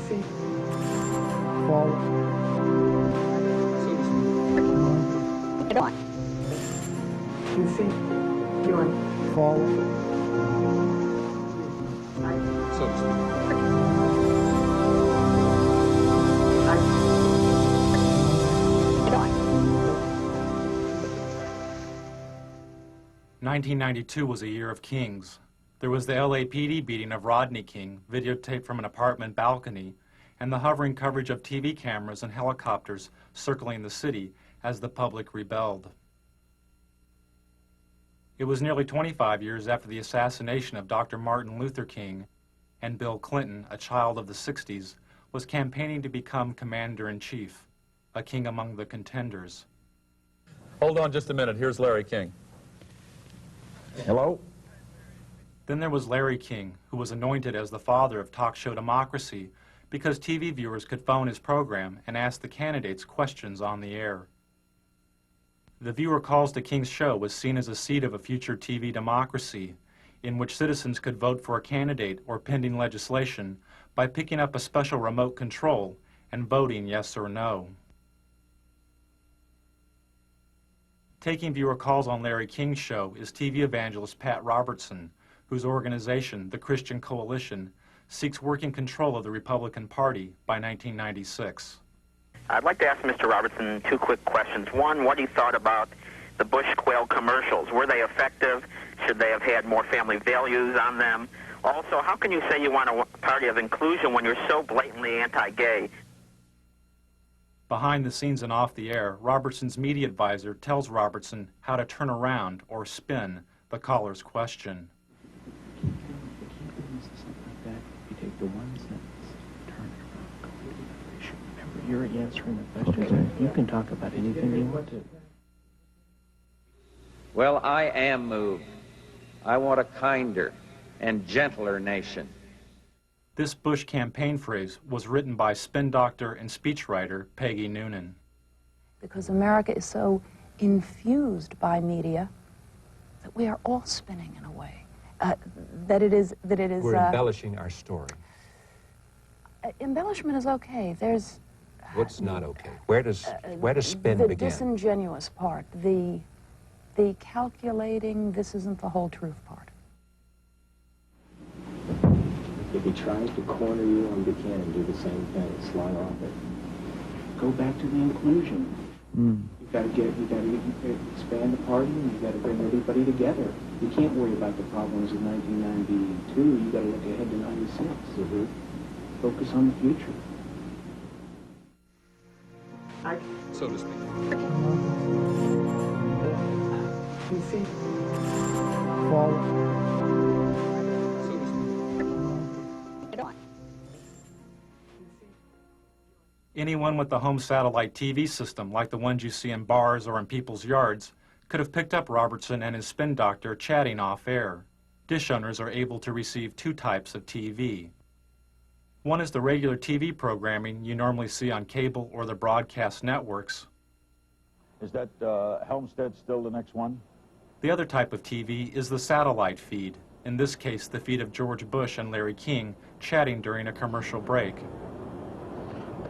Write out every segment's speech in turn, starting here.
feet. Forward. 2 feet. Viewing. Forward. Right. So to speak. Right. 1992 was a year of kings. There was the LAPD beating of Rodney King, videotaped from an apartment balcony, and the hovering coverage of TV cameras and helicopters circling the city as the public rebelled. It was nearly 25 years after the assassination of Dr. Martin Luther King, and Bill Clinton, a child of the 60s, was campaigning to become commander-in-chief, a king among the contenders. Hold on just a minute. Here's Larry King. Hello? Then there was Larry King, who was anointed as the father of talk show democracy because TV viewers could phone his program and ask the candidates questions on the air. The viewer calls to King's show was seen as a seed of a future TV democracy in which citizens could vote for a candidate or pending legislation by picking up a special remote control and voting yes or no. Taking viewer calls on Larry King's show is TV evangelist Pat Robertson, whose organization, the Christian Coalition, seeks working control of the Republican Party by 1996. I'd like to ask Mr. Robertson 2 quick questions. One, what he thought about the Bush quail commercials. Were they effective? Should they have had more family values on them? Also, how can you say you want a party of inclusion when you're so blatantly anti-gay? Behind the scenes and off the air, Robertson's media advisor tells Robertson how to turn around or spin the caller's question. You take the one sentence, turn it around completely. Remember, you're answering the questions. Okay. You can talk about anything you want to. Well, I am moved. I want a kinder and gentler nation. This Bush campaign phrase was written by spin doctor and speechwriter Peggy Noonan. Because America is so infused by media that we are all spinning in a way. We're embellishing our story. Embellishment is okay. There's... What's not okay? Where does spin the begin? The disingenuous part, the calculating, this isn't the whole truth part. If he tries to corner you on Buchanan, do the same thing, slide off it. Go back to the inclusion. You gotta expand the party, and you gotta bring everybody together. You can't worry about the problems of 1992. You gotta look ahead to 96. Focus on the future. So to speak. 2 feet. Forward. So to speak. Anyone with a home satellite TV system, like the ones you see in bars or in people's yards, could have picked up Robertson and his spin doctor chatting off air. Dish owners are able to receive 2 types of TV. One is the regular TV programming you normally see on cable or the broadcast networks. Is that Helmstead still the next one? The other type of TV is the satellite feed, in this case the feed of George Bush and Larry King chatting during a commercial break.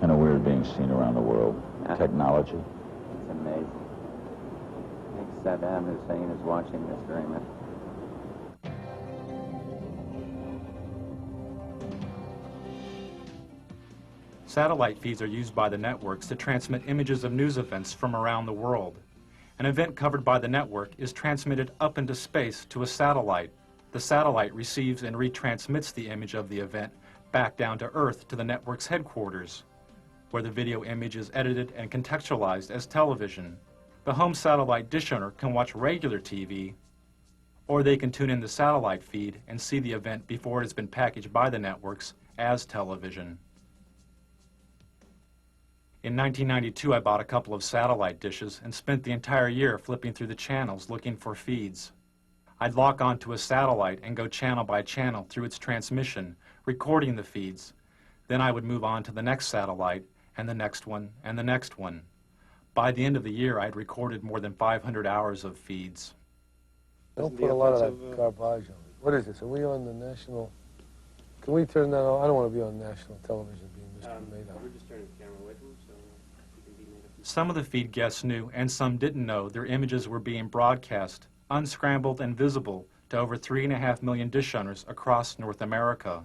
Kind of weird being seen around the world. Technology. It's amazing. I think Saddam Hussein is watching this very much. Satellite feeds are used by the networks to transmit images of news events from around the world. An event covered by the network is transmitted up into space to a satellite. The satellite receives and retransmits the image of the event back down to Earth to the network's headquarters, where the video image is edited and contextualized as television. The home satellite dish owner can watch regular TV, or they can tune in the satellite feed and see the event before it has been packaged by the networks as television. In 1992, I bought a couple of satellite dishes and spent the entire year flipping through the channels looking for feeds. I'd lock onto a satellite and go channel by channel through its transmission, recording the feeds. Then I would move on to the next satellite, and the next one, and the next one. By the end of the year, I'd recorded more than 500 hours of feeds. Don't put a lot of that garbage on it. What is this? Are we on the national Can we turn that off? I don't want to be on national television being discriminated on. We're just turning the camera away from him so he can be made up. Some of the feed guests knew, and some didn't know, their images were being broadcast, unscrambled and visible, to over 3.5 million dish owners across North America.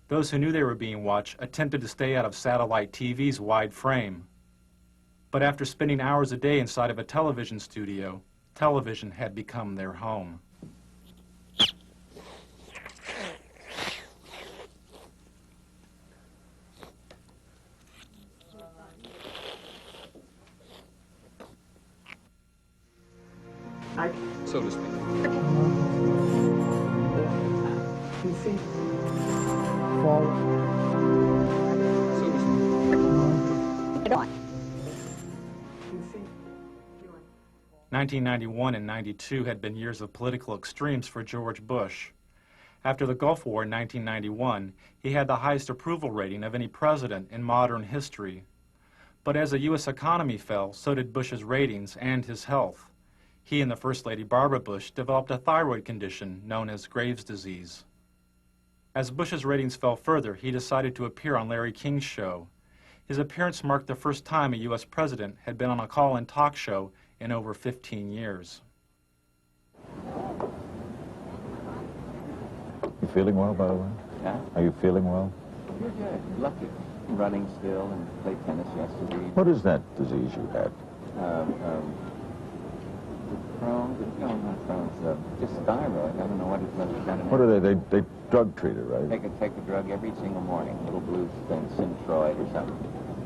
Those who knew they were being watched attempted to stay out of satellite TV's wide frame. But after spending hours a day inside of a television studio, television had become their home. So to speak. PC. Forward. So to speak. PC. 1991 and 92 had been years of political extremes for George Bush. After the Gulf War in 1991, he had the highest approval rating of any president in modern history. But as the U.S. economy fell, so did Bush's ratings and his health. He and the First Lady Barbara Bush developed a thyroid condition known as Graves' disease. As Bush's ratings fell further, he decided to appear on Larry King's show. His appearance marked the first time a U.S. president had been on a call-in talk show in over 15 years. You feeling well, by the way? Huh? Are you feeling well? You're good. Lucky. Running still and played tennis yesterday. What is that disease you had? Crohn's, no, not Crohn's, just thyroid. I don't know what it's done. What are they? They drug treated, right? Take a drug every single morning, little blue thing, Synthroid or something.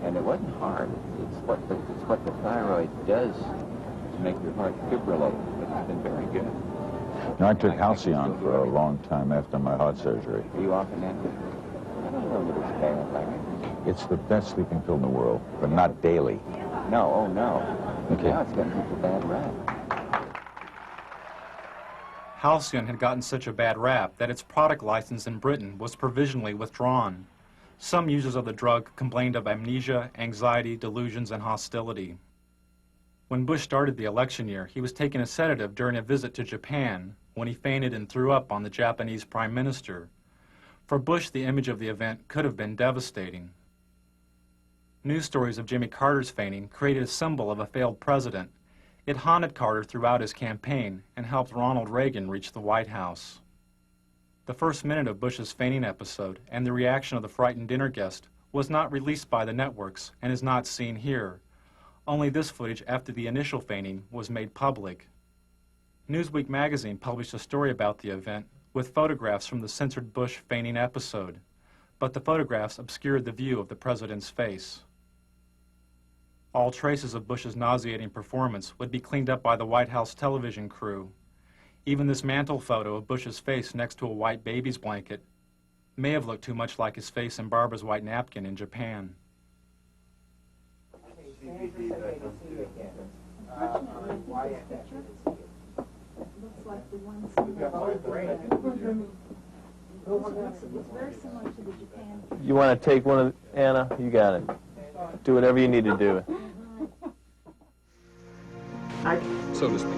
And it wasn't hard. It's what the thyroid does to make your heart fibrillate. It's been very good. You know, I took Halcyon for a long time after my heart surgery. Are you often at it? I don't know that it's bad like it. It's the best sleeping pill in the world, but not daily. No, oh no. Okay. Now it's getting such a bad rap. Halcyon had gotten such a bad rap that its product license in Britain was provisionally withdrawn. Some users of the drug complained of amnesia, anxiety, delusions, and hostility. When Bush started the election year, he was taking a sedative during a visit to Japan when he fainted and threw up on the Japanese Prime Minister. For Bush, the image of the event could have been devastating. News stories of Jimmy Carter's fainting created a symbol of a failed president. It haunted Carter throughout his campaign and helped Ronald Reagan reach the White House. The first minute of Bush's fainting episode and the reaction of the frightened dinner guest was not released by the networks and is not seen here. Only this footage after the initial fainting was made public. Newsweek magazine published a story about the event with photographs from the censored Bush fainting episode, but the photographs obscured the view of the president's face. All traces of Bush's nauseating performance would be cleaned up by the White House television crew. Even this mantle photo of Bush's face next to a white baby's blanket may have looked too much like his face in Barbara's white napkin in Japan. You want to take one of Anna? You got it. Do whatever you need to do. So to speak.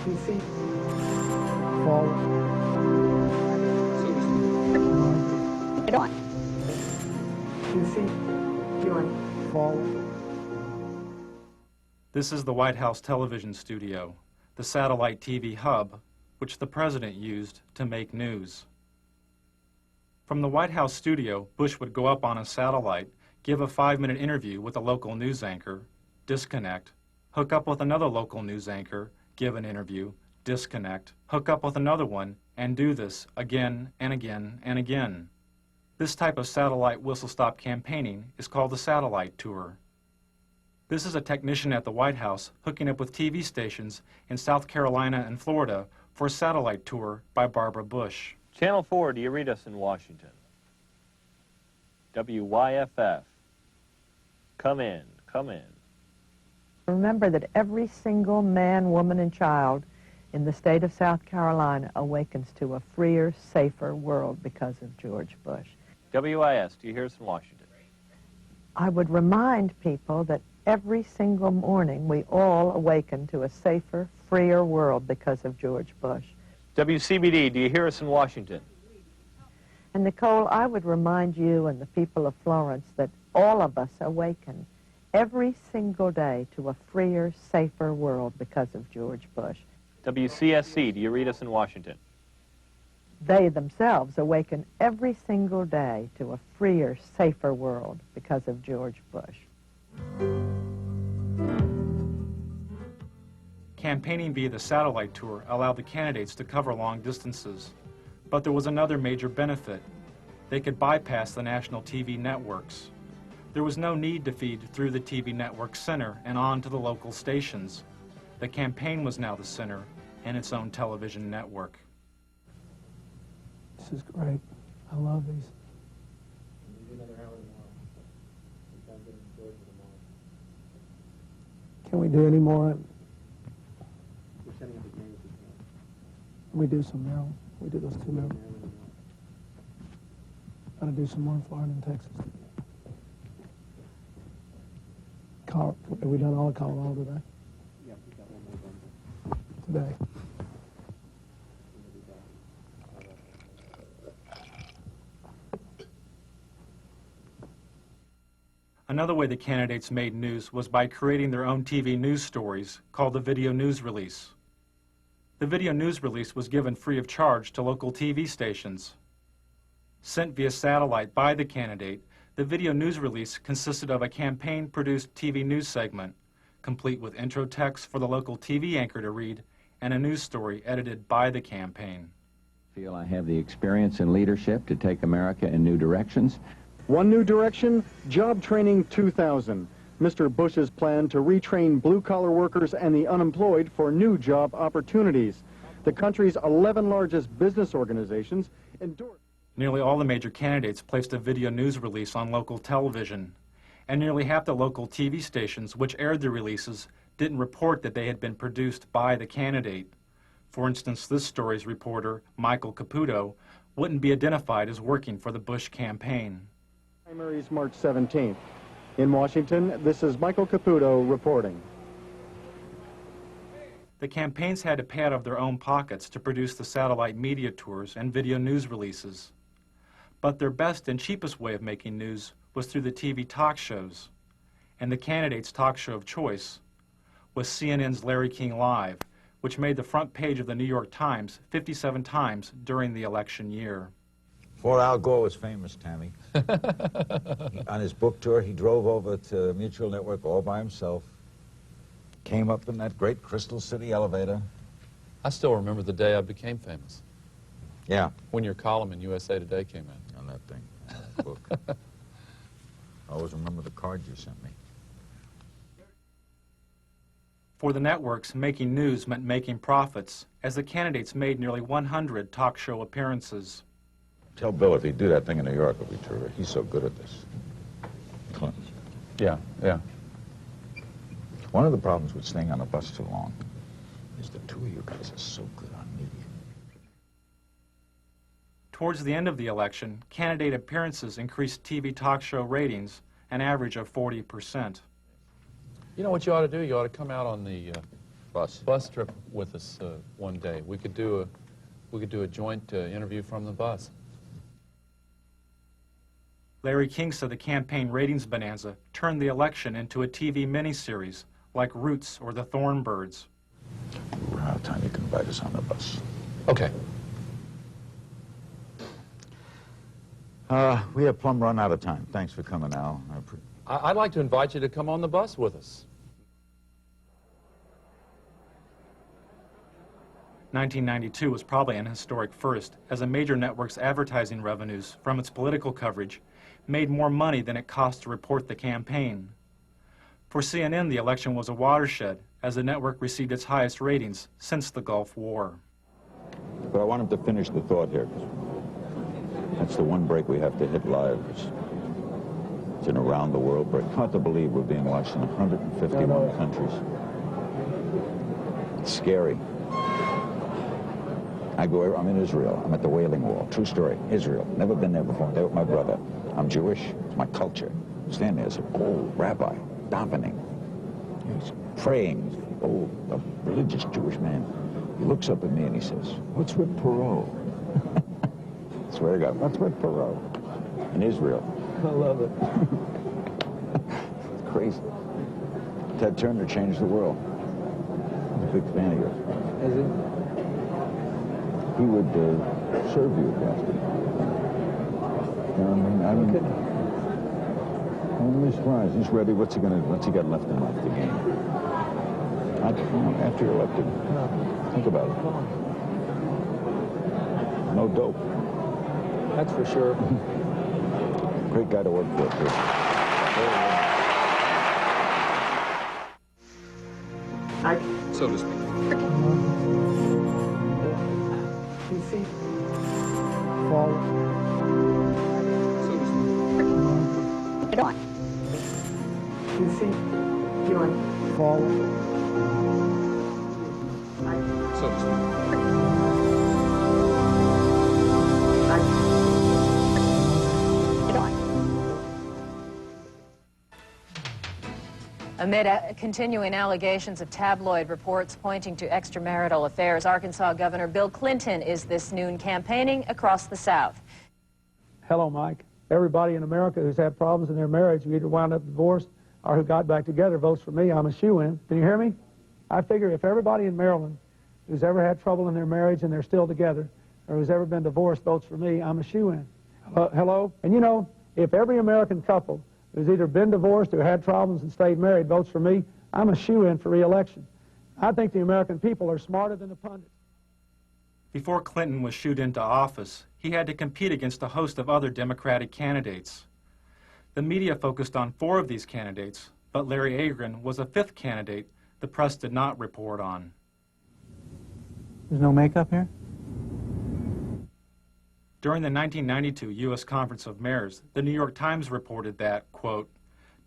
PC. Forward. So to speak. PC. Forward. This is the White House television studio, the satellite TV hub, which the president used to make news. From the White House studio, Bush would go up on a satellite, give a 5-minute interview with a local news anchor, disconnect, hook up with another local news anchor, give an interview, disconnect, hook up with another one, and do this again and again and again. This type of satellite whistle-stop campaigning is called the satellite tour. This is a technician at the White House hooking up with TV stations in South Carolina and Florida for a satellite tour by Barbara Bush. Channel 4, do you read us in Washington? WYFF. Come in, come in. Remember that every single man, woman, and child in the state of South Carolina awakens to a freer, safer world because of George Bush. WIS, do you hear us in Washington? I would remind people that every single morning we all awaken to a safer, freer world because of George Bush. WCBD, do you hear us in Washington? And Nicole, I would remind you and the people of Florence that all of us awaken every single day to a freer, safer world because of George Bush. WCSC, do you read us in Washington? They themselves awaken every single day to a freer, safer world because of George Bush. Campaigning via the satellite tour allowed the candidates to cover long distances. But there was another major benefit. They could bypass the national TV networks. There was no need to feed through the TV network center and on to the local stations. The campaign was now the center and its own television network. This is great. I love these. Can we do any more? Can we do some now? We do those two now. Got to do some more in Florida and Texas. Have we done all of Colorado today? Yeah, we got one more done. Today. Another way the candidates made news was by creating their own TV news stories called the video news release. The video news release was given free of charge to local TV stations. Sent via satellite by the candidate, the video news release consisted of a campaign-produced TV news segment, complete with intro text for the local TV anchor to read, and a news story edited by the campaign. I feel I have the experience and leadership to take America in new directions. One new direction, Job Training 2000. Mr. Bush's plan to retrain blue-collar workers and the unemployed for new job opportunities. The country's 11 largest business organizations endorsed. Nearly all the major candidates placed a video news release on local television, and nearly half the local TV stations which aired the releases didn't report that they had been produced by the candidate. For instance, this story's reporter, Michael Caputo, wouldn't be identified as working for the Bush campaign. Primaries March 17th. In Washington, this is Michael Caputo reporting. The campaigns had to pay out of their own pockets to produce the satellite media tours and video news releases. But their best and cheapest way of making news was through the TV talk shows. And the candidate's talk show of choice was CNN's Larry King Live, which made the front page of the New York Times 57 times during the election year. Before Al Gore was famous, Tammy, on his book tour, he drove over to Mutual Network all by himself, came up in that great Crystal City elevator. I still remember the day I became famous. Yeah. When your column in USA Today came in. On that thing, on that book. I always remember the card you sent me. For the networks, making news meant making profits, as the candidates made nearly 100 talk show appearances. Tell Bill if he'd do that thing in New York, it'd be terrific. He's so good at this. Clinton. Yeah, yeah. One of the problems with staying on a bus too long is the two of you guys are so good on media. Towards the end of the election, candidate appearances increased TV talk show ratings an average of 40%. You know what you ought to do? You ought to come out on the bus trip with us one day. We could do a joint interview from the bus. Larry King said the campaign ratings bonanza turned the election into a TV miniseries like Roots or The Thornbirds. We're out of time. You can invite us on the bus. Okay. We have plumb run out of time. Thanks for coming, Al. I'd like to invite you to come on the bus with us. 1992 was probably an historic first, as a major network's advertising revenues from its political coverage made more money than it cost to report the campaign. For CNN, the election was a watershed, as the network received its highest ratings since the Gulf War. But I want him to finish the thought here, because that's the one break we have to hit live. It's an around-the-world break. Hard to believe we're being watched in 151 countries. It's scary. I'm in Israel. I'm at the Wailing Wall. True story. Israel. Never been there before. There with my brother. I'm Jewish. It's my culture. Stand there as an old rabbi, davening. He's praying. Old, a religious Jewish man. He looks up at me and he says, "What's with Perot?" I swear to God, what's with Perot? In Israel. I love it. It's crazy. Ted Turner changed the world. I'm a big fan of yours. Is it? He would serve you at Boston. You know what I mean? I'm really surprised. He's ready. What's he got left in life to gain? After you're elected, think about it. No dope. That's for sure. Great guy to work for, too. So to speak. You see? Fall. So to speak. You see? Fall. So to speak. Amid continuing allegations of tabloid reports pointing to extramarital affairs, Arkansas Governor Bill Clinton is this noon campaigning across the South. Hello, Mike. Everybody in America who's had problems in their marriage, who either wound up divorced or who got back together, votes for me. I'm a shoo-in. Can you hear me? I figure if everybody in Maryland who's ever had trouble in their marriage and they're still together, or who's ever been divorced, votes for me, I'm a shoo-in. Hello? And you know, if every American couple who's either been divorced or had problems and stayed married votes for me, I'm a shoo-in for re-election. I think the American people are smarter than the pundits. Before Clinton was shooed into office, he had to compete against a host of other Democratic candidates. The media focused on 4 of these candidates, but Larry Agron was a 5th candidate the press did not report on. There's no makeup here? During the 1992 U.S. Conference of Mayors, the New York Times reported that, quote,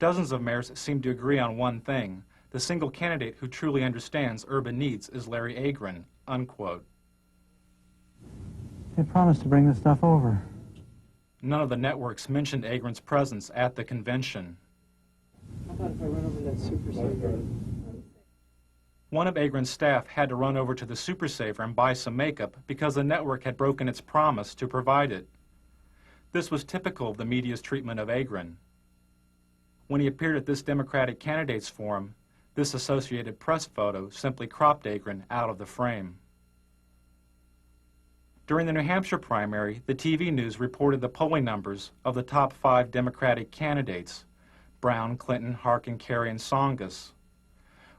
dozens of mayors seem to agree on one thing. The single candidate who truly understands urban needs is Larry Agron, unquote. They promised to bring this stuff over. None of the networks mentioned Agron's presence at the convention. How about if I run over that Super Saver? One of Agron's staff had to run over to the Super Saver and buy some makeup because the network had broken its promise to provide it. This was typical of the media's treatment of Agron. When he appeared at this Democratic candidates forum, this Associated Press photo simply cropped Agron out of the frame. During the New Hampshire primary, the TV news reported the polling numbers of the top 5 Democratic candidates: Brown, Clinton, Harkin, Kerry, and Tsongas.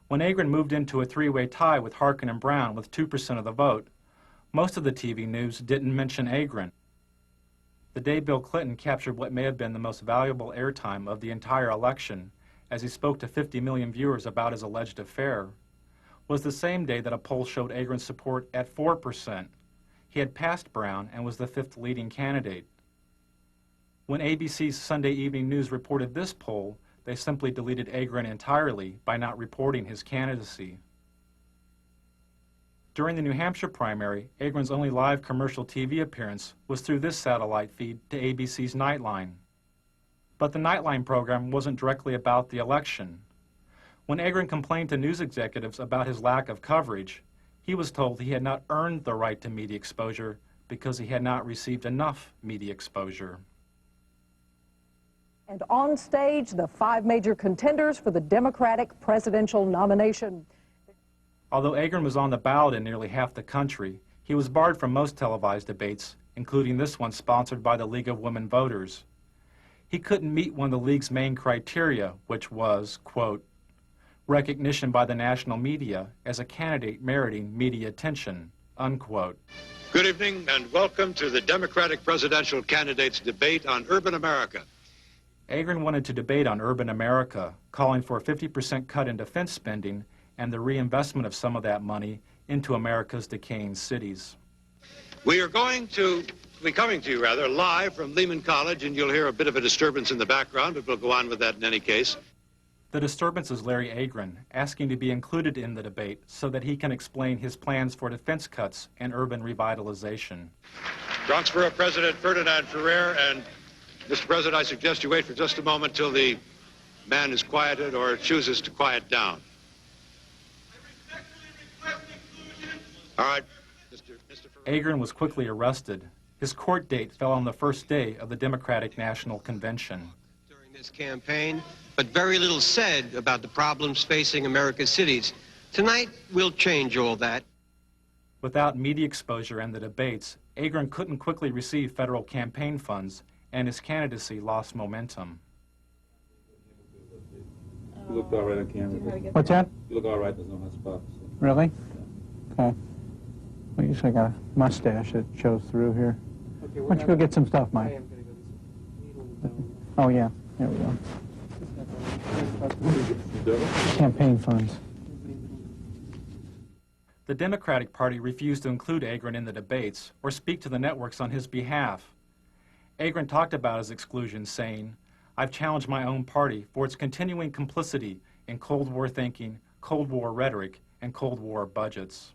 When Agron moved into a 3-way tie with Harkin and Brown with 2% of the vote, most of the TV news didn't mention Agron. The day Bill Clinton captured what may have been the most valuable airtime of the entire election, as he spoke to 50 million viewers about his alleged affair, was the same day that a poll showed Agron's support at 4%. He had passed Brown and was the 5th leading candidate. When ABC's Sunday Evening News reported this poll, they simply deleted Agron entirely by not reporting his candidacy. During the New Hampshire primary, Agron's only live commercial TV appearance was through this satellite feed to ABC's Nightline. But the Nightline program wasn't directly about the election. When Agron complained to news executives about his lack of coverage, he was told he had not earned the right to media exposure because he had not received enough media exposure. And on stage, the 5 major contenders for the Democratic presidential nomination. Although Agron was on the ballot in nearly half the country, he was barred from most televised debates, including this one sponsored by the League of Women Voters. He couldn't meet one of the League's main criteria, which was, quote, recognition by the national media as a candidate meriting media attention, unquote. Good evening and welcome to the Democratic presidential candidates debate on urban America. Agron wanted to debate on urban America, calling for a 50% cut in defense spending and the reinvestment of some of that money into America's decaying cities. We are going to be coming to you, live from Lehman College, and you'll hear a bit of a disturbance in the background, but we'll go on with that in any case. The disturbance is Larry Agron, asking to be included in the debate so that he can explain his plans for defense cuts and urban revitalization. Bronx Borough President Ferdinand Ferrer, and Mr. President, I suggest you wait for just a moment till the man is quieted or chooses to quiet down. All right, Agron was quickly arrested. His court date fell on the first day of the Democratic National Convention. During this campaign, but very little said about the problems facing America's cities. Tonight, we'll change all that. Without media exposure and the debates, Agron couldn't quickly receive federal campaign funds, and his candidacy lost momentum. You look all right on camera. What's that? You look all right, there's no hot spots. Really? Okay. Well, you should got a mustache that shows through here. Okay, Why don't you go get some stuff, Mike? Oh, yeah. There we go. Campaign funds. The Democratic Party refused to include Agron in the debates or speak to the networks on his behalf. Agron talked about his exclusion, saying, "I've challenged my own party for its continuing complicity in Cold War thinking, Cold War rhetoric, and Cold War budgets."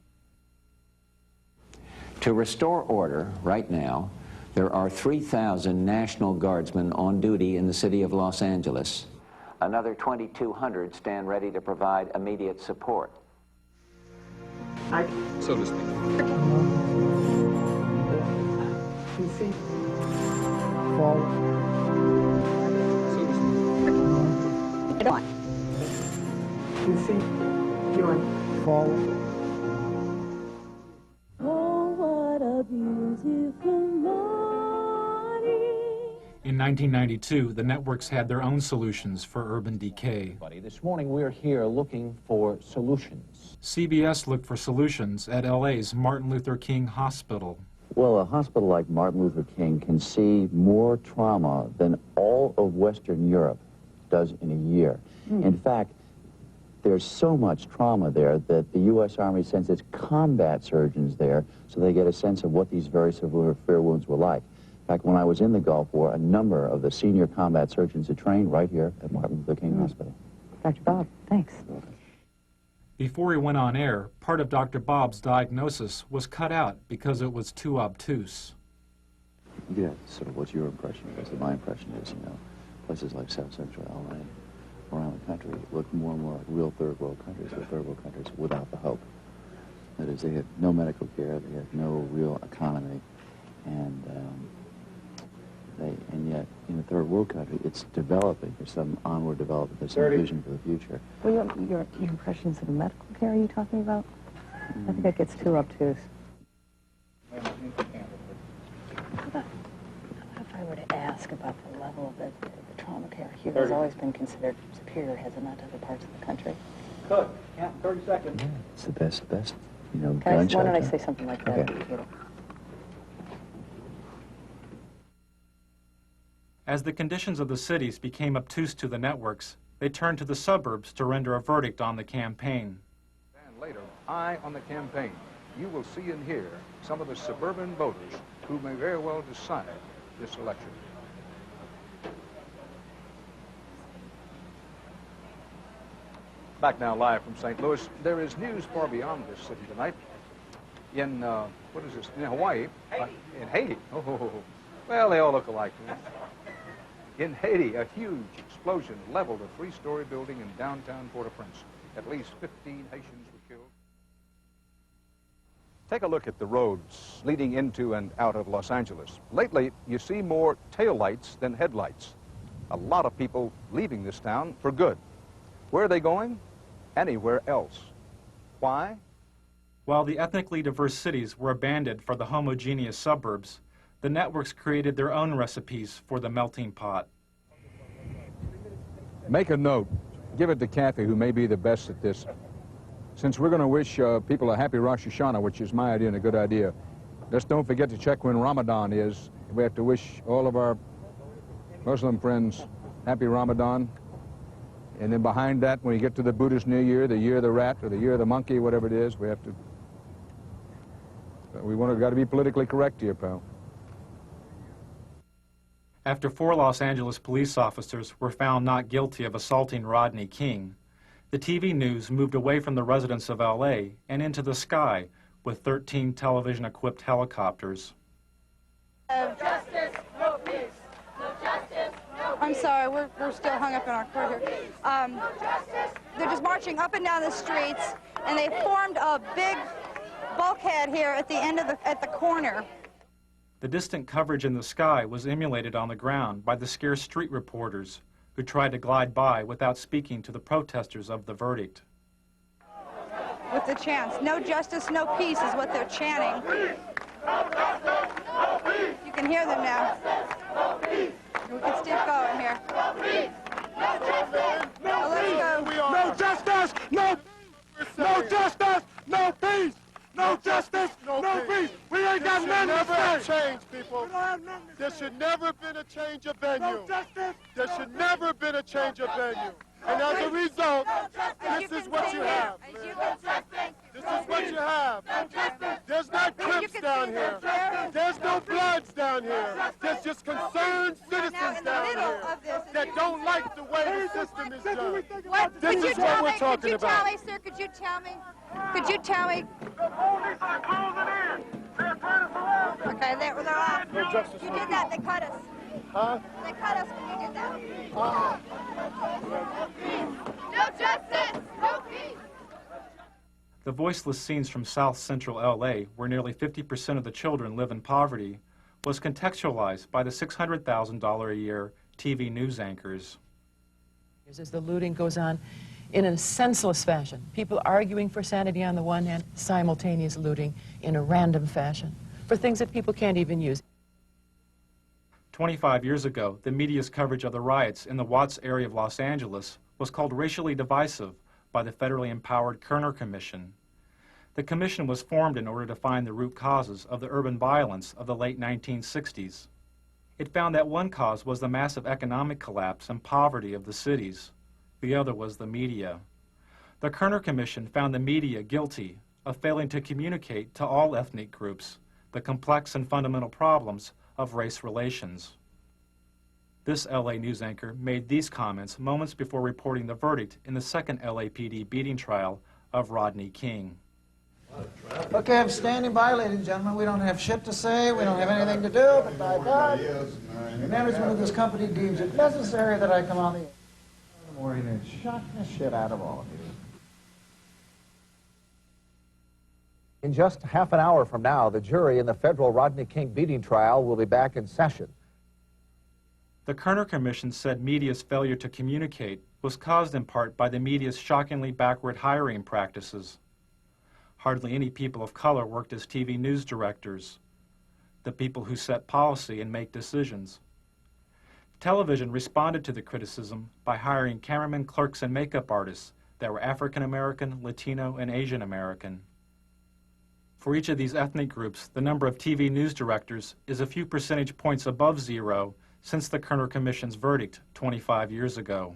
To restore order right now, there are 3,000 National Guardsmen on duty in the city of Los Angeles. Another 2,200 stand ready to provide immediate support. So to speak. PC. Forward. So to speak. PC. Doing forward. Oh, what a beautiful morning. In 1992, the networks had their own solutions for urban decay. This morning we're here looking for solutions. CBS looked for solutions at LA's Martin Luther King Hospital. Well, a hospital like Martin Luther King can see more trauma than all of Western Europe does in a year. In fact, there's so much trauma there that the U.S. Army sends its combat surgeons there so they get a sense of what these very severe wounds were like. In fact, when I was in the Gulf War, a number of the senior combat surgeons had trained right here at Martin Luther King Hospital. Dr. Bob, thanks. Before he went on air, part of Dr. Bob's diagnosis was cut out because it was too obtuse. Yeah, sort of what's your impression? What's my impression is, you know, places like South Central LA, around the country, look more and more like real third world countries, or third world countries without the hope. That is, they have no medical care, they have no real economy, and yet in a third world country, it's developing. There's some onward development. There's some vision for the future. Well, your impressions of the medical care are you talking about? I think that gets too obtuse. How about if I were to ask about the level of the trauma care here has always been considered superior, has it not, to other parts of the country? Cook. Yeah, 30 seconds. Yeah, it's the best, you know, Why gunshot. don't I say something like that? Okay. As the conditions of the cities became obtuse to the networks, they turned to the suburbs to render a verdict on the campaign. And later, eye on the campaign. You will see and hear some of the suburban voters who may very well decide this election. Back now live from St. Louis. There is news far beyond this city tonight. In, what is this, in Hawaii? In Haiti. Oh, well, they all look alike. In Haiti, a huge explosion leveled a 3-story building in downtown Port-au-Prince. At least 15 Haitians were killed. Take a look at the roads leading into and out of Los Angeles. Lately, you see more taillights than headlights. A lot of people leaving this town for good. Where are they going? Anywhere else. Why? While the ethnically diverse cities were abandoned for the homogeneous suburbs, the networks created their own recipes for the melting pot. Make a note. Give it to Kathy, who may be the best at this. Since we're going to wish people a happy Rosh Hashanah, which is my idea and a good idea, just don't forget to check when Ramadan is. We have to wish all of our Muslim friends happy Ramadan. And then behind that, when you get to the Buddhist New Year, the year of the rat or the year of the monkey, whatever it is, we have to... got to be politically correct here, pal. After 4 Los Angeles police officers were found not guilty of assaulting Rodney King, the TV news moved away from the residents of LA and into the sky with 13 television-equipped helicopters. No justice, no peace. No justice, no peace. I'm sorry, we're still hung up in our court here. They're just marching up and down the streets, and they formed a big bulkhead here at the end of at the corner. The distant coverage in the sky was emulated on the ground by the scarce street reporters who tried to glide by without speaking to the protesters of the verdict. With the chants, no justice, no peace is what they're chanting. You can hear them now. We can still going here. Well, let's go. No justice, no peace. No justice, no peace. No justice, no peace. We ain't got nothing to say. Never change, people. There should never have been a change of venue. No justice. There should never have been a change of venue. And as a result, this is what you have. This is what you have. There's not Crips down here. There's no Bloods down here. There's just concerned citizens down here that don't like the way the system is done. This is what we're talking about. Could you tell me, sir, could you tell me? Could you tell me? Okay, they're off. No justice, You no did that, they cut us. Huh? They cut us when you did that. No justice, no peace. The voiceless scenes from South Central LA, where nearly 50% of the children live in poverty, was contextualized by the $600,000 a year TV news anchors. As the looting goes on in a senseless fashion, people arguing for sanity on the one hand, simultaneous looting in a random fashion for things that people can't even use. 25 years ago, the media's coverage of the riots in the Watts area of Los Angeles was called racially divisive by the federally empowered Kerner Commission. The commission was formed in order to find the root causes of the urban violence of the late 1960s. It found that one cause was the massive economic collapse and poverty of the cities. The other was the media. The Kerner Commission found the media guilty of failing to communicate to all ethnic groups the complex and fundamental problems of race relations. This LA news anchor made these comments moments before reporting the verdict in the second LAPD beating trial of Rodney King. Okay, I'm standing by, ladies and gentlemen. We don't have shit to say. We don't have anything to do, but by God, the management of this company deems it necessary that I come on the air in the morning and shock the shit out of all of you. In just half an hour from now, the jury in the federal Rodney King beating trial will be back in session. The Kerner Commission said media's failure to communicate was caused in part by the media's shockingly backward hiring practices. Hardly any people of color worked as TV news directors, the people who set policy and make decisions. Television responded to the criticism by hiring cameramen, clerks, and makeup artists that were African American, Latino, and Asian American. For each of these ethnic groups, the number of TV news directors is a few percentage points above zero since the Kerner Commission's verdict 25 years ago.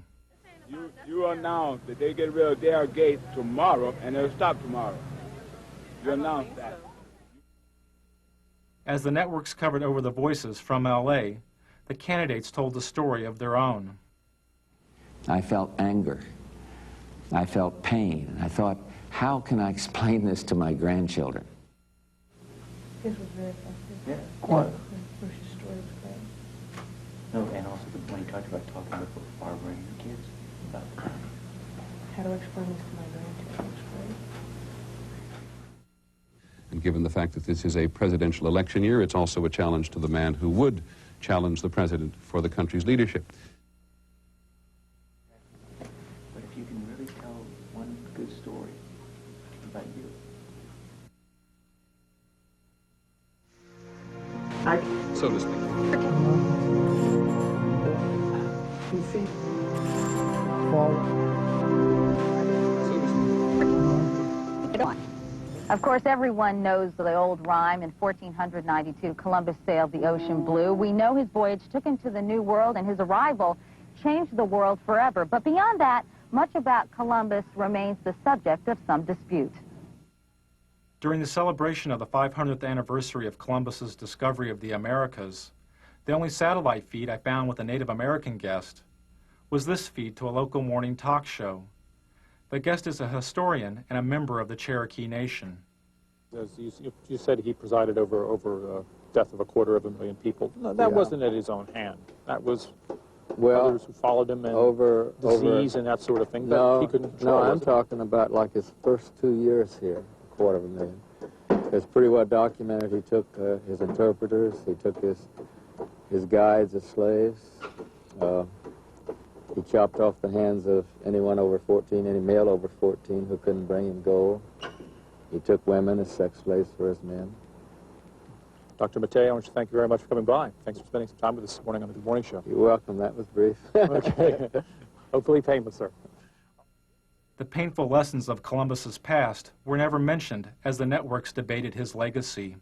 You announce that they get rid of their gate tomorrow and they'll stop tomorrow. You announce that. As the networks covered over the voices from LA, the candidates told the story of their own. I felt anger. I felt pain. I thought, how can I explain this to my grandchildren? His was very effective. Yeah. What? Bush's story was great. No, and also when he talked about talking with Barbara and the kids about How to explain this to my grandchildren was great. And given the fact that this is a presidential election year, it's also a challenge to the man who would challenge the president for the country's leadership. But if you can really tell one good story about you. So to speak. Of course, everyone knows the old rhyme. In 1492, Columbus sailed the ocean blue. We know his voyage took him to the New World, and his arrival changed the world forever. But beyond that, much about Columbus remains the subject of some dispute. During the celebration of the 500th anniversary of Columbus's discovery of the Americas, the only satellite feed I found with a Native American guest was this feed to a local morning talk show. The guest is a historian and a member of the Cherokee Nation. As you said he presided over death of 250,000 people. No, that wasn't at his own hand. That was others who followed him and disease and that sort of thing. No, he couldn't control. I'm talking about like his first 2 years here, 250,000. It's pretty well documented. He took his interpreters, he took his guides as slaves. He chopped off the hands of anyone over 14, any male over 14 who couldn't bring him gold. He took women as sex slaves for his men. Dr. Mattei, I want to thank you very much for coming by. Thanks for spending some time with us this morning on the Good Morning Show. You're welcome. That was brief. Okay. Hopefully painless, sir. The painful lessons of Columbus's past were never mentioned as the networks debated his legacy.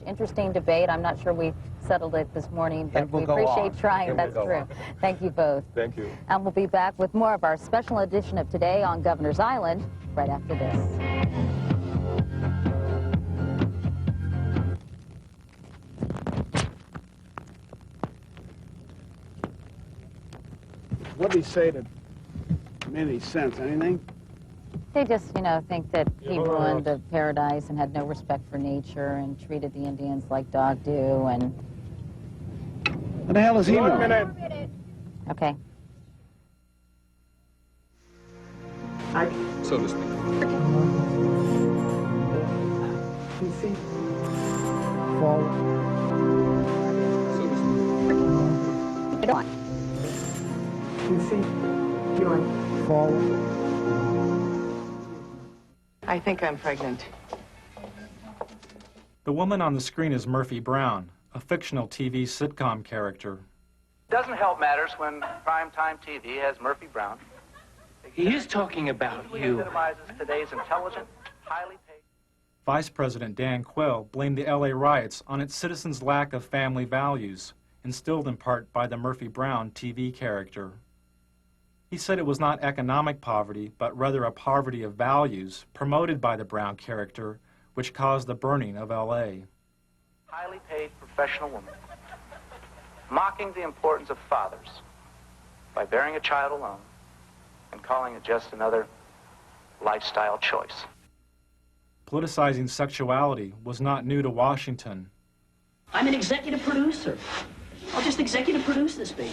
Interesting debate. I'm not sure we've settled it this morning, but we appreciate trying. That's true. Thank you both. Thank you. And we'll be back with more of our special edition of Today on Governor's Island right after this. What did he say that made any sense? Anything? They just, think that he ruined the paradise and had no respect for nature and treated the Indians like dog do and... What the hell does he know? 1 minute. Okay. So to speak. I think I'm pregnant. The woman on the screen is Murphy Brown, a fictional TV sitcom character. Doesn't help matters when primetime TV has Murphy Brown. He is talking about you. Epitomizes today's intelligent, highly paid... Vice President Dan Quayle blamed the LA riots on its citizens' lack of family values, instilled in part by the Murphy Brown TV character. He said it was not economic poverty, but rather a poverty of values promoted by the Brown character, which caused the burning of LA. Highly paid professional woman, mocking the importance of fathers by bearing a child alone and calling it just another lifestyle choice. Politicizing sexuality was not new to Washington. I'm an executive producer. I'll just executive produce this baby.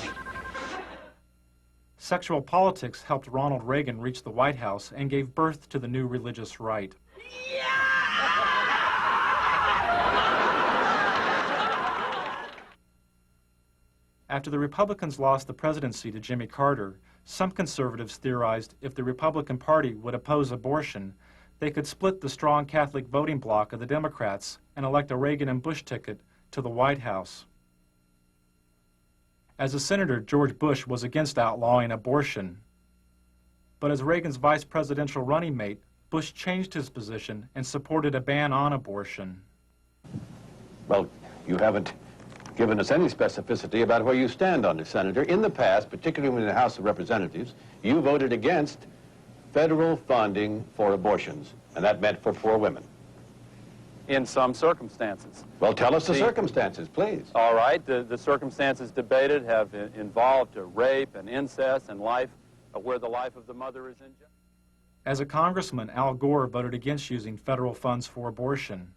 Sexual politics helped Ronald Reagan reach the White House and gave birth to the new religious right. After the Republicans lost the presidency to Jimmy Carter, some conservatives theorized if the Republican Party would oppose abortion, they could split the strong Catholic voting bloc of the Democrats and elect a Reagan and Bush ticket to the White House. As a senator, George Bush was against outlawing abortion. But as Reagan's vice presidential running mate, Bush changed his position and supported a ban on abortion. Well, you haven't given us any specificity about where you stand on this, Senator. In the past, particularly in the House of Representatives, you voted against federal funding for abortions, and that meant for poor women. In some circumstances. Well, tell us the circumstances, please. All right. The circumstances debated have involved rape and incest and life, where the life of the mother is in jeopardy. As a congressman, Al Gore voted against using federal funds for abortion.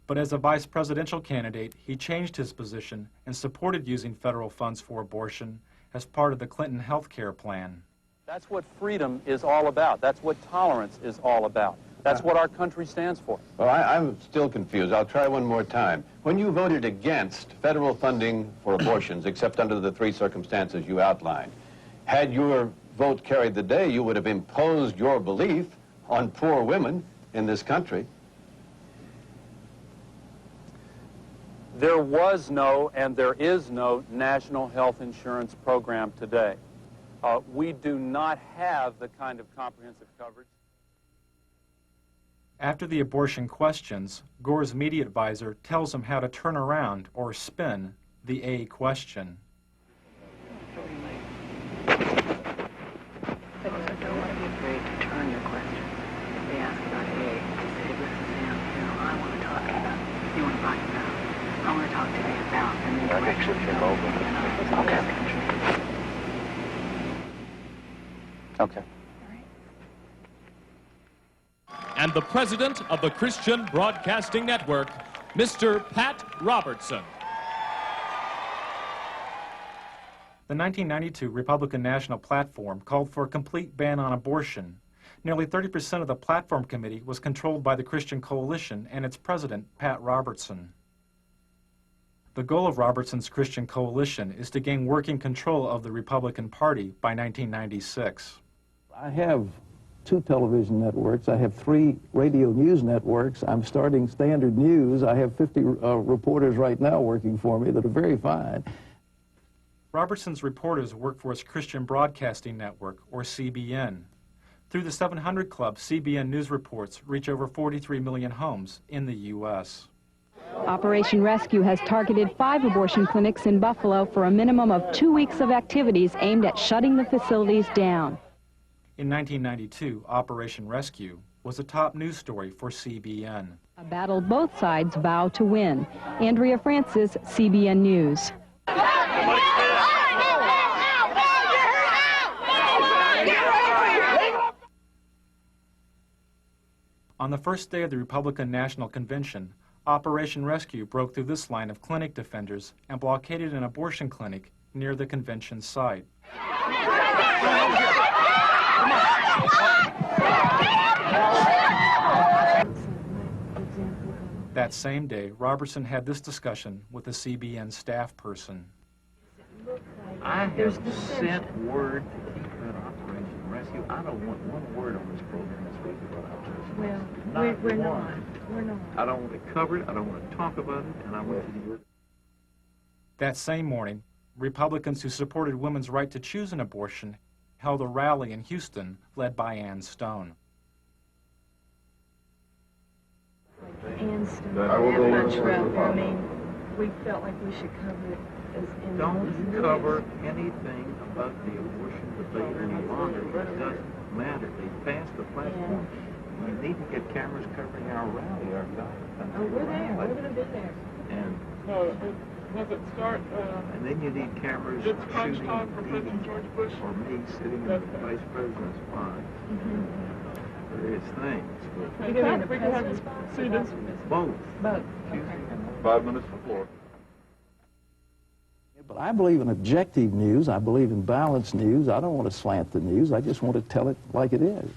But as a vice presidential candidate, he changed his position and supported using federal funds for abortion as part of the Clinton health care plan. That's what freedom is all about. That's what tolerance is all about. That's what our country stands for. Well, I'm still confused. I'll try one more time. When you voted against federal funding for abortions, except under the three circumstances you outlined, had your vote carried the day, you would have imposed your belief on poor women in this country. There was no and there is no national health insurance program today. We do not have the kind of comprehensive coverage. After the abortion questions, Gore's media advisor tells him how to turn around or spin the A question. I want to talk today about the direction of Okay. And the president of the Christian Broadcasting Network, Mr. Pat Robertson. The 1992 Republican National Platform called for a complete ban on abortion, Nearly 30% of the platform committee was controlled by the Christian Coalition and its president, Pat Robertson. The goal of Robertson's Christian Coalition is to gain working control of the Republican Party by 1996. I have 2 television networks. I have 3 radio news networks. I'm starting Standard News. I have 50 reporters right now working for me that are very fine. Robertson's reporters work for its Christian Broadcasting Network, or CBN. Through the 700 Club, CBN News reports reach over 43 million homes in the U.S. Operation Rescue has targeted 5 abortion clinics in Buffalo for a minimum of 2 weeks of activities aimed at shutting the facilities down. In 1992, Operation Rescue was a top news story for CBN. A battle both sides vow to win. Andrea Francis, CBN News. On the first day of the Republican National Convention, Operation Rescue broke through this line of clinic defenders and blockaded an abortion clinic near the convention site. That same day, Robertson had this discussion with a CBN staff person. I have sent word to keep that Operation Rescue. I don't want one word on this program this week about Operation Rescue. Well, we're not. We're not. I don't want to cover it. I don't want to talk about it. And I want you to... That same morning, Republicans who supported women's right to choose an abortion held a rally in Houston led by Ann Stone. Ann Stone, that much rally. I mean, we felt like we should cover it as in... Don't cover anything about the abortion debate any longer. It doesn't matter. They passed the platform. Yeah. We need to get cameras covering our rally, our God. Oh, we're there. We're going to be there. And... Does it start... and then you need cameras shooting or me sitting in the vice president's spot. Various things. We can have see this. Both. Both. Okay. 5 minutes before. But I believe in objective news. I believe in balanced news. I don't want to slant the news. I just want to tell it like it is.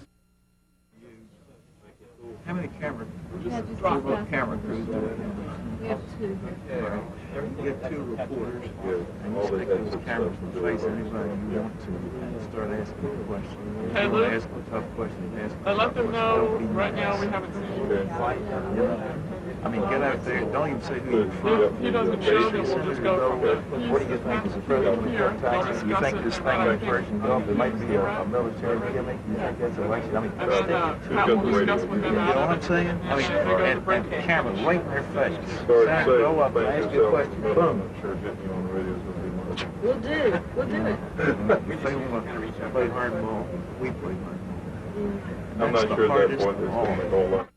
How many camera crews do we have 2 here. You get 2 reporters, and you stick those cameras in the face of anybody you want to, and start asking questions. Hey, you want to ask a tough question, ask a tough let them question. know Right now we haven't seen you. I mean, get out there. Don't even say who you're from. If he doesn't show, then we'll just go from there. What do you think is the president of Texas? You think this thing in person, there might be a military gimmick? You think that's election? I mean, and then Pat will discuss with them. You know what I'm saying? I mean, and the camera right in their face. Go up and ask you a question. Boom. I'm sure getting you on the radio is going to be much. We'll do it. If they want to play hardball, we play hardball. I'm not sure at that point it's going to go up.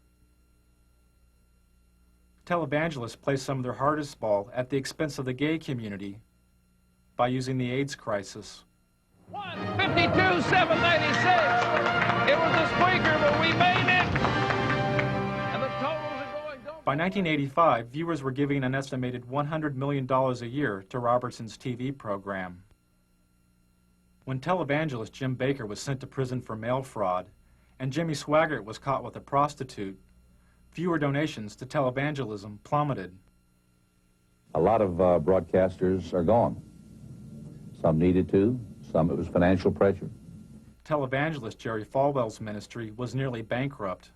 Televangelists play some of their hardest ball at the expense of the gay community by using the AIDS crisis. 52, 796. It was a squeaker, but we made it. And the totals are going. By 1985, viewers were giving an estimated $100 million a year to Robertson's TV program. When televangelist Jim Bakker was sent to prison for mail fraud, and Jimmy Swaggart was caught with a prostitute, viewer donations to televangelism plummeted. A lot of broadcasters are gone. Some needed to, some it was financial pressure. Televangelist Jerry Falwell's ministry was nearly bankrupt.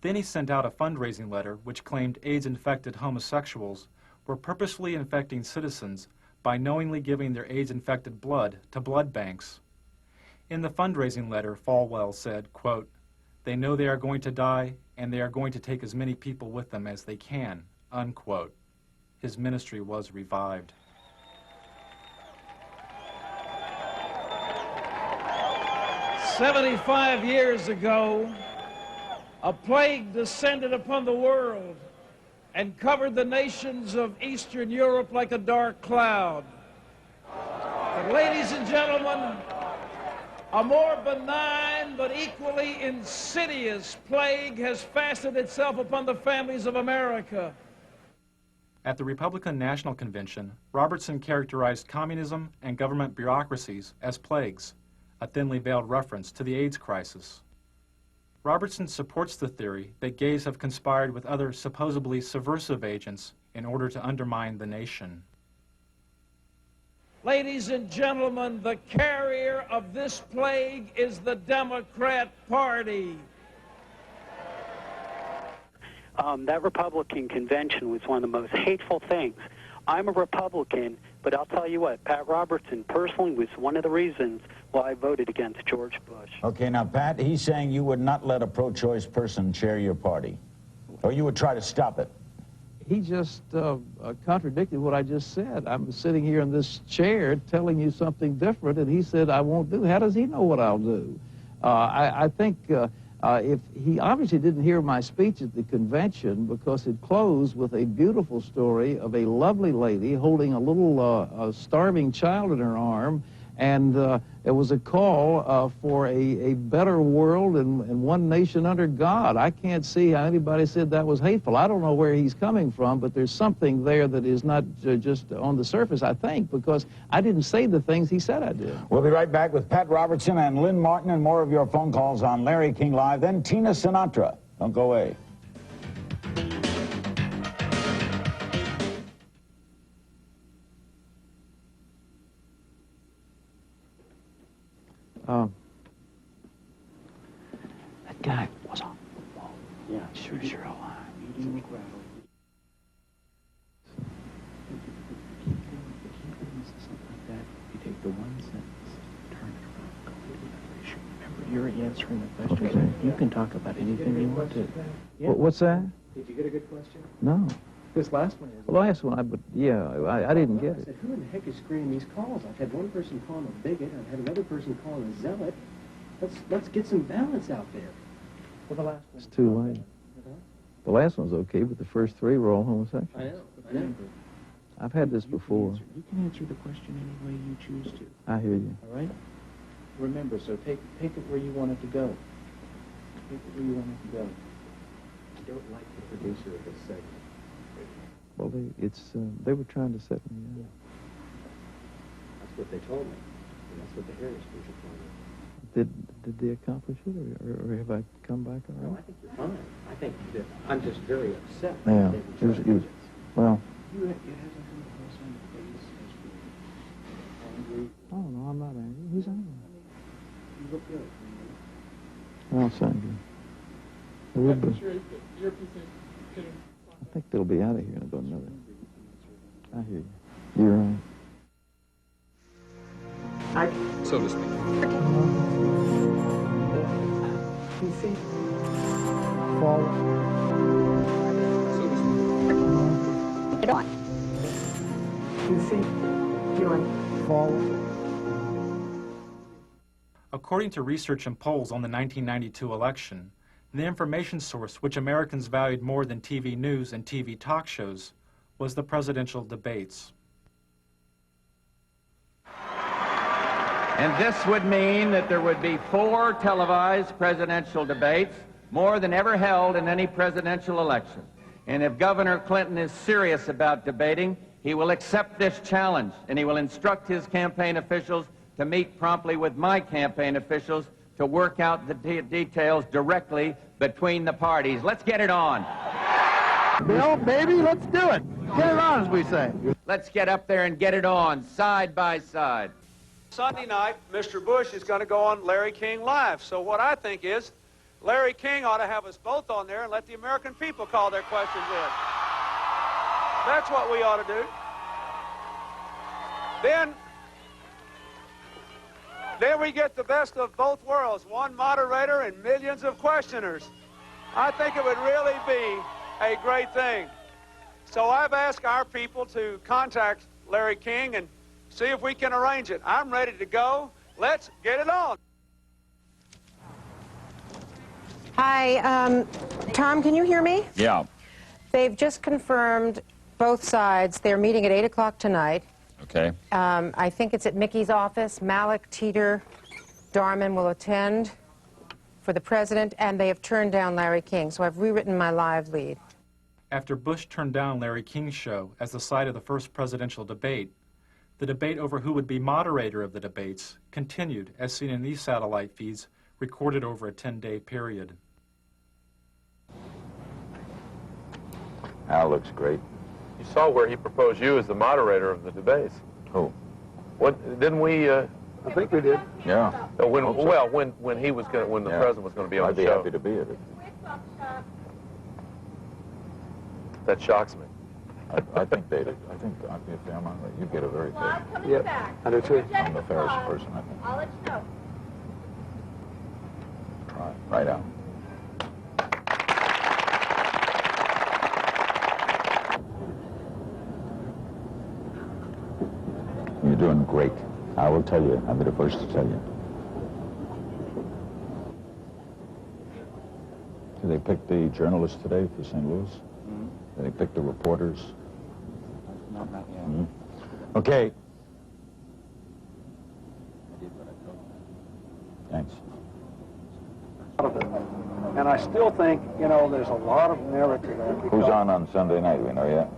Then he sent out a fundraising letter which claimed AIDS-infected homosexuals were purposefully infecting citizens by knowingly giving their AIDS-infected blood to blood banks. In the fundraising letter, Falwell said, quote, "They know they are going to die, and they are going to take as many people with them as they can," unquote. His ministry was revived. "75 years ago, a plague descended upon the world and covered the nations of Eastern Europe like a dark cloud. But ladies and gentlemen, a more benign but equally insidious plague has fastened itself upon the families of America. At the Republican National Convention, Robertson characterized communism and government bureaucracies as plagues, a thinly veiled reference to the AIDS crisis. Robertson supports the theory that gays have conspired with other supposedly subversive agents in order to undermine the nation. Ladies and gentlemen, the carrier of this plague is the Democrat Party. That Republican convention was one of the most hateful things. I'm a Republican, but I'll tell you what, Pat Robertson personally was one of the reasons why I voted against George Bush. Okay, now, Pat, he's saying you would not let a pro-choice person chair your party, or you would try to stop it. He just contradicted what I just said. I'm sitting here in this chair telling you something different, and he said I won't do. How does he know what I'll do? I think if he obviously didn't hear my speech at the convention, because it closed with a beautiful story of a lovely lady holding a little starving child in her arm, and it was a call for a better world and one nation under God. I can't see how anybody said that was hateful. I don't know where he's coming from, but there's something there that is not just on the surface, I think, because I didn't say the things he said I did. We'll be right back with Pat Robertson and Lynn Martin and more of your phone calls on Larry King Live, then Tina Sinatra. Don't go away. That guy was on the wall. Yeah, sure alive. Eating the gravel. You take the one sentence, turn it around, go to another issue. Remember, you're answering the questions. Okay. You can talk about anything you want to. Yeah. What's that? Did you get a good question? No. This last one is. The last one, I didn't get I it. said, who in the heck is screening these calls? I've had one person call him a bigot. I've had another person call him a zealot. Let's get some balance out there. Well, the last one. It's too late. The last one's okay, but the first three were all homosexual. I know. I've had this before. You can answer the question any way you choose to. I hear you. All right? Remember, so take it where you want it to go. Take it where you want it to go. I don't like the producer of this segment. Well, they were trying to set me up. That's what they told me. And that's what the Harris people told me. Did they accomplish it, or have I come back all right? No, I think you're fine. I think that I'm just very upset. Yeah. Well. You haven't come across on the face as being angry. Oh, no, I'm not angry. Who's angry? You look good. Well, thank you. I would be. I think they'll be out of here in about another. I hear you. You're right. So to speak. You see? Fall. So to speak. Get on. You see? Feeling. Fall. According to research and polls on the 1992 election, the information source which Americans valued more than TV news and TV talk shows was the presidential debates. And this would mean that there would be 4 televised presidential debates, more than ever held in any presidential election. And if Governor Clinton is serious about debating, he will accept this challenge, and he will instruct his campaign officials to meet promptly with my campaign officials to work out the details directly between the parties. Let's get it on. Bill, baby, let's do it. Get it on, as we say. Let's get up there and get it on, side by side. Sunday night, Mr. Bush is going to go on Larry King Live. So what I think is, Larry King ought to have us both on there and let the American people call their questions in. That's what we ought to do. Then we get the best of both worlds, one moderator and millions of questioners. I think it would really be a great thing. So I've asked our people to contact Larry King and see if we can arrange it. I'm ready to go. Let's get it on. Hi, Tom, can you hear me? Yeah. They've just confirmed both sides. They're meeting at 8 o'clock tonight. Okay. I think it's at Mickey's office. Malik, Teeter, Darman will attend for the president, and they have turned down Larry King, so I've rewritten my live lead. After Bush turned down Larry King's show as the site of the first presidential debate, the debate over who would be moderator of the debates continued, as seen in these satellite feeds recorded over a 10-day period. Al looks great. You saw where he proposed you as the moderator of the debates. Who? What didn't we? I think we did. Yeah. When Hope so. well, when he was going, when the president was going to be on I'd the be show. happy to be at it. That shocks me. I think I'd be a fair moderator. You get a very fair. Yep, I do too. I'm the fairest person, I think. I'll let you know. Try. Right out. You're doing great. I will tell you. I'll be the first to tell you. Did they pick the journalists today for St. Louis? Mm-hmm. Did they pick the reporters? Not yet. Mm-hmm. Okay. Thanks. And I still think, you know, there's a lot of merit to that. Who's on Sunday night? We know yet?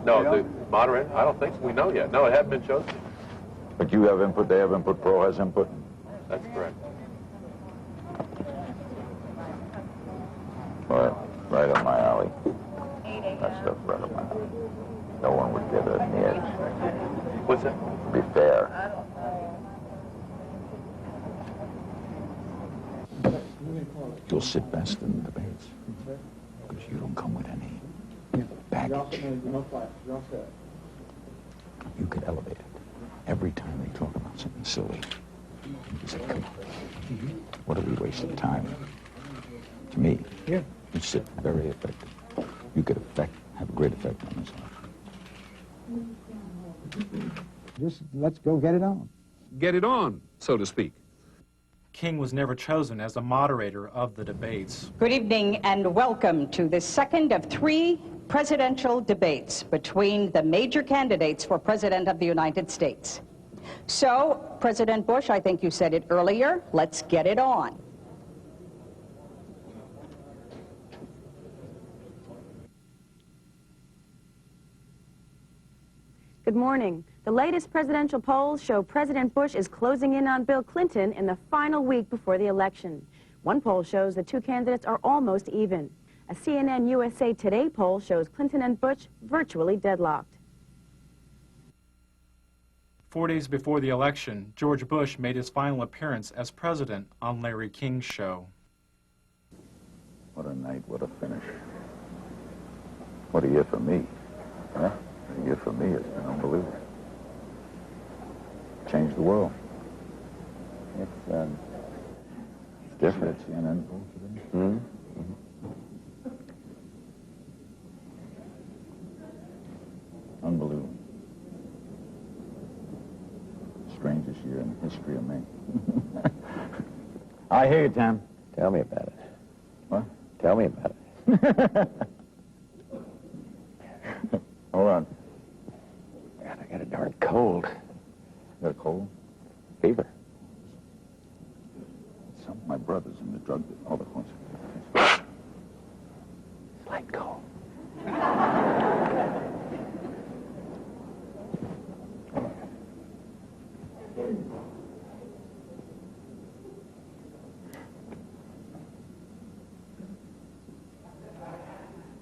No, the moderator? I don't think so. We know yet. No, it hasn't been chosen. But you have input, they have input, Pro has input. That's correct. Right up my alley. That stuff's right up my alley. No one would get it in the edge. What's that? Be fair. You'll sit best in the debates because you don't come with any baggage. You could elevate it. Every time they talk about something silly, you say, come on. What are we wasting time? To me, you sit very effective. You could have a great effect on this. Just let's go get it on. Get it on, so to speak. King was never chosen as the moderator of the debates. Good evening and welcome to the second of 3 presidential debates between the major candidates for President of the United States. So, President Bush, I think you said it earlier, let's get it on. Good morning. The latest presidential polls show President Bush is closing in on Bill Clinton in the final week before the election. One poll shows the two candidates are almost even. A CNN USA Today poll shows Clinton and Bush virtually deadlocked. 4 days before the election, George Bush made his final appearance as president on Larry King's show. What a night, what a finish. What a year for me. Huh? A year for me has been unbelievable. Changed the world. It's different. CNN poll today? Mm-hmm. Unbelievable. Strangest year in the history of me. I hear you, Tim. Tell me about it. What? Tell me about it. Hold on. God, I got a darn cold. You got a cold? Fever. Some of my brothers in the drug business. All the ones. Light cold.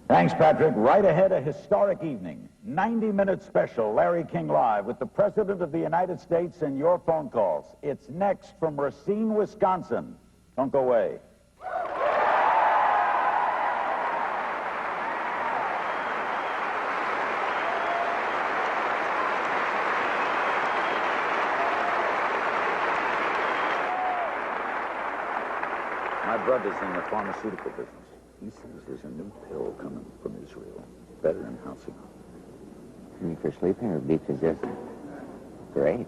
Thanks, Patrick. Right ahead, a historic evening. 90-minute special, Larry King Live, with the President of the United States and your phone calls. It's next from Racine, Wisconsin. Don't go away. My brother's in the pharmaceutical business. He says there's a new pill coming from Israel, better than housing. Me for sleeping or decongestant? Great.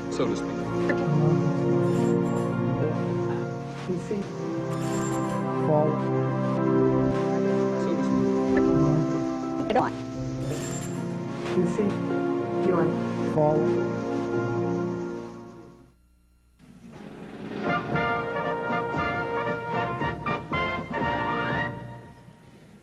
So to speak. Forward. So to speak. Get on. Forward.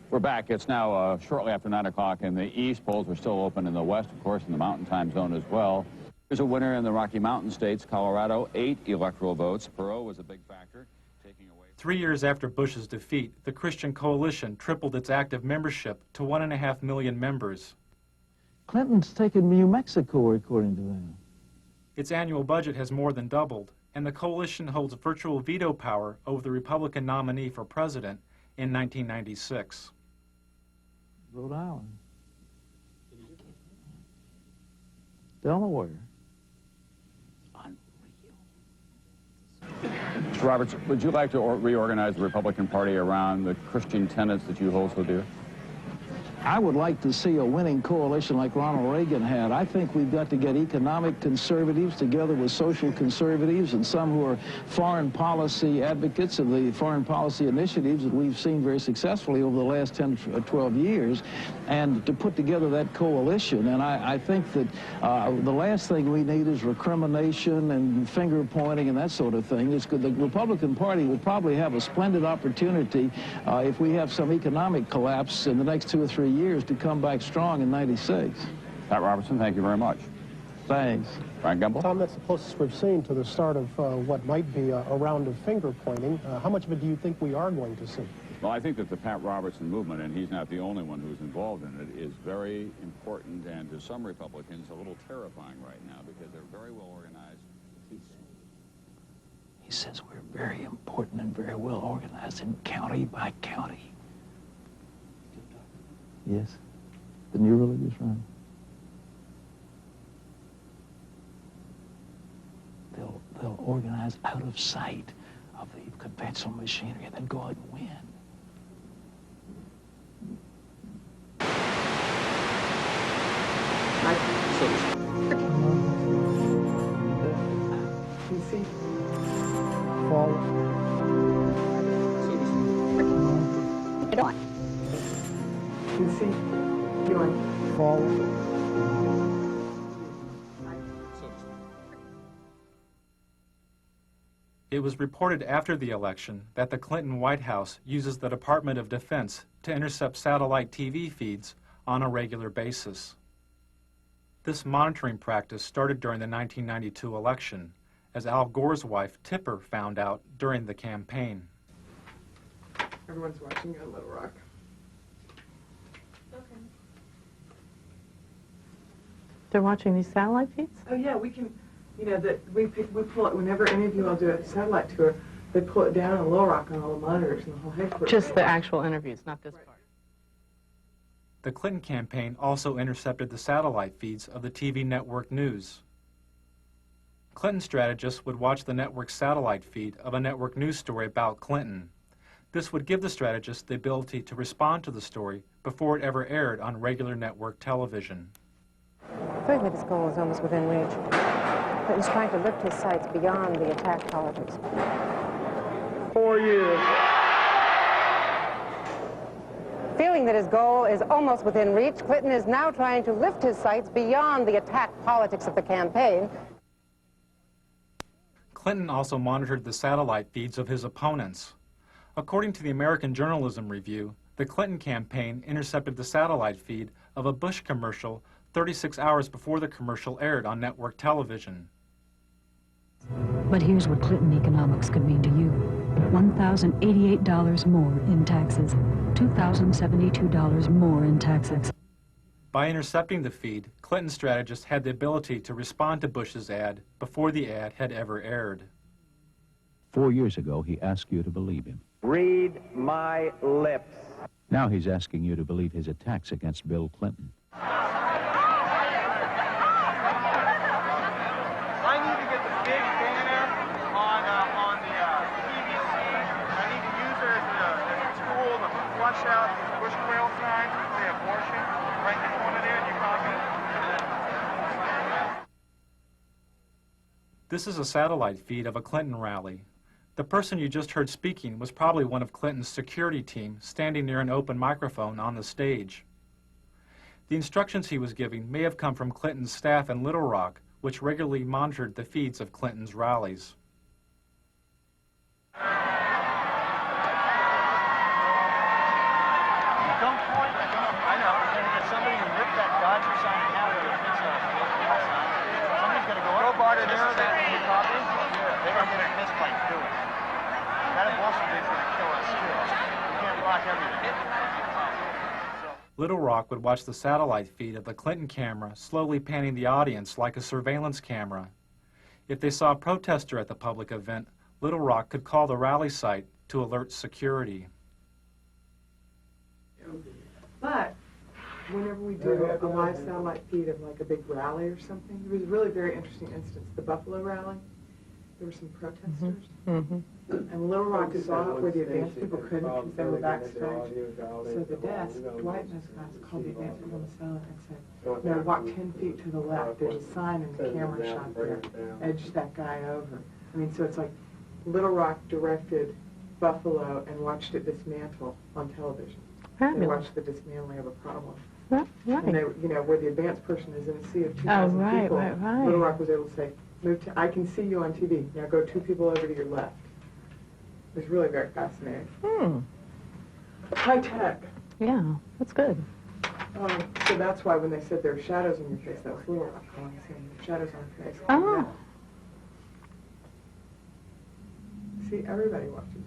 We're back. It's now shortly after 9 o'clock in the east. Polls are still open in the west, of course, in the mountain time zone as well. There's a winner in the Rocky Mountain states. Colorado, 8 electoral votes. Perot was a big factor. 3 years after Bush's defeat, the Christian Coalition tripled its active membership to 1.5 million members. Clinton's taken New Mexico, according to them. Its annual budget has more than doubled, and the coalition holds virtual veto power over the Republican nominee for president in 1996. Rhode Island. Delaware. Mr. Roberts, would you like to reorganize the Republican Party around the Christian tenets that you hold so dear? I would like to see a winning coalition like Ronald Reagan had. I think we've got to get economic conservatives together with social conservatives and some who are foreign policy advocates of the foreign policy initiatives that we've seen very successfully over the last 10 or 12 years, and to put together that coalition. And I think that the last thing we need is recrimination and finger pointing and that sort of thing. It's good. The Republican Party will probably have a splendid opportunity if we have some economic collapse in the next 2 or 3 years to come back strong in '96. Pat Robertson, thank you very much. Thanks. Frank Gembel? Tom, that's the closest we've seen to the start of what might be a round of finger pointing. How much of it do you think we are going to see? Well, I think that the Pat Robertson movement, and he's not the only one who's involved in it, is very important and to some Republicans a little terrifying right now because they're very well organized. He says we're very important and very well organized in county by county. Yes, the new religious right. They'll organize out of sight of the conventional machinery and then go out and win. It was reported after the election that the Clinton White House uses the Department of Defense to intercept satellite TV feeds on a regular basis. This monitoring practice started during the 1992 election, as Al Gore's wife, Tipper, found out during the campaign. Everyone's watching on Little Rock. Okay. They're watching these satellite feeds? Oh yeah, we can, you know, that we pull it whenever any of you all do a satellite tour, they pull it down on Little Rock on all the monitors and the whole headquarters. Just the actual interviews, not this part. The Clinton campaign also intercepted the satellite feeds of the TV network news. Clinton strategists would watch the network's satellite feed of a network news story about Clinton. This would give the strategist the ability to respond to the story before it ever aired on regular network television. I feel that his goal is almost within reach. Clinton's trying to lift his sights beyond the attack politics. 4 years. Feeling that his goal is almost within reach, Clinton is now trying to lift his sights beyond the attack politics of the campaign. Clinton also monitored the satellite feeds of his opponents. According to the American Journalism Review, the Clinton campaign intercepted the satellite feed of a Bush commercial 36 hours before the commercial aired on network television. But here's what Clinton economics could mean to you. $1,088 more in taxes. $2,072 more in taxes. By intercepting the feed, Clinton strategists had the ability to respond to Bush's ad before the ad had ever aired. 4 years ago, he asked you to believe him. Read my lips. Now he's asking you to believe his attacks against Bill Clinton. I need to get the big banner on the PVC. I need to use it as a tool to flush out these Bush quail signs that say abortion right in the corner there, and you copy it. This is a satellite feed of a Clinton rally. The person you just heard speaking was probably one of Clinton's security team standing near an open microphone on the stage. The instructions he was giving may have come from Clinton's staff in Little Rock, which regularly monitored the feeds of Clinton's rallies. Don't point. I know. There's somebody who ripped that Dodger sign in half with a piece of somebody's going to go up. Go barter there. They're going to get a fist fight, too. That Boston thing's going to kill us, too. We can't block everything. Little Rock would watch the satellite feed of the Clinton camera slowly panning the audience like a surveillance camera. If they saw a protester at the public event, Little Rock could call the rally site to alert security. But whenever we do a live satellite feed of like a big rally or something, there was a really very interesting instance. The Buffalo rally, there were some protesters. And Little Rock saw it where the advanced people couldn't because they were backstage. So the desk, Dwight and those guys called the advanced people on the cell and said, no, walk 10 feet to the left. There's a sign in the camera shot there. Edge that guy over. I mean, so it's like Little Rock directed Buffalo and watched it dismantle on television. They watched the dismantling of a problem. Right. And they, you know, where the advanced person is in a sea of 2,000 right, people, right. Little Rock was able to say, move to, I can see you on TV. Now go 2 people over to your left. It was really very fascinating. High tech. Yeah, that's good. So that's why when they said there are shadows on your face, that was Little Rock calling, saying shadows on your face. Oh. See, everybody watches.